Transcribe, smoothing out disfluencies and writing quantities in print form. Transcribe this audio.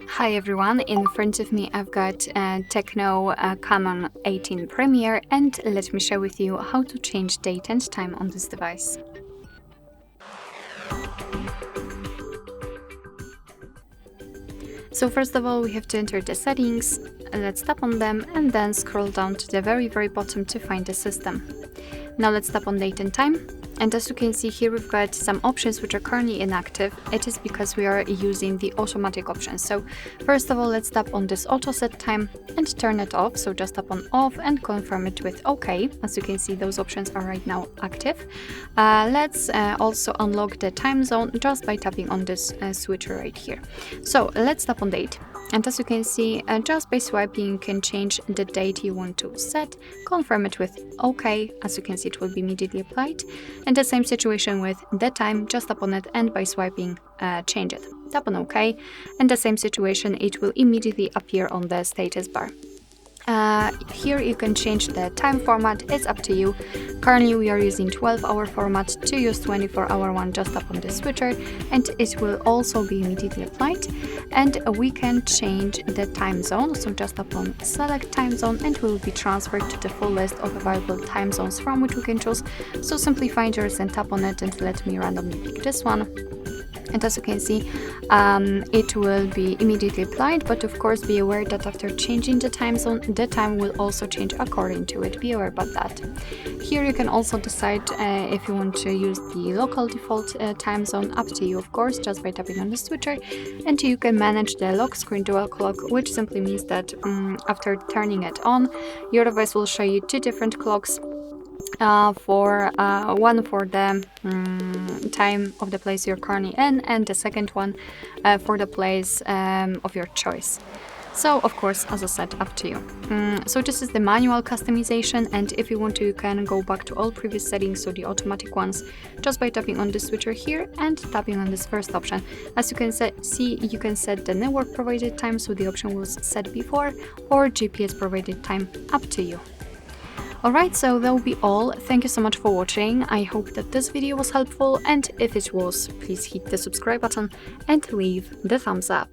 Hi everyone, in front of me I've got TECNO Camon 18 Premier, and let me share with you how to change date and time on this device. So first of all, we have to enter the settings. Let's tap on them and then scroll down to the very bottom to find the system. Now let's tap on date and time. And as you can see here, we've got some options which are currently inactive. It is because we are using the automatic option. So first of all, let's tap on this auto set time and turn it off. So just tap on off and confirm it with OK. As you can see, those options are right now active. Let's also unlock the time zone just by tapping on this switcher right here. So let's tap on date. And as you can see, just by swiping, you can change the date you want to set, confirm it with OK. As you can see, it will be immediately applied. And the same situation with the time, just tap on it and by swiping, change it. Tap on OK. And the same situation, it will immediately appear on the status bar. Here you can change the time format, it's up to you. Currently we are using 12-hour format. To use 24-hour one, just tap on the switcher and it will also be immediately applied. And we can change the time zone, so just tap on select time zone and we will be transferred to the full list of available time zones from which we can choose. So simply find yours and tap on it and let me randomly pick this one. And as you can see, it will be immediately applied, but of course be aware that after changing the time zone, the time will also change according to it. Be aware about that. Here you can also decide if you want to use the local default time zone, up to you of course, just by tapping on the switcher. And you can manage the lock screen dual clock, which simply means that after turning it on, your device will show you two different clocks. One for the time of the place you're currently in, and the second one for the place of your choice. So of course, as I said, up to you. So this is the manual customization, and if you want to, you can go back to all previous settings, so the automatic ones, just by tapping on the switcher here and tapping on this first option. As you can see, you can set the network provided time, so the option was set before, or GPS provided time, up to you. Alright, so that will be all. Thank you so much for watching. I hope that this video was helpful, and if it was, please hit the subscribe button and leave the thumbs up.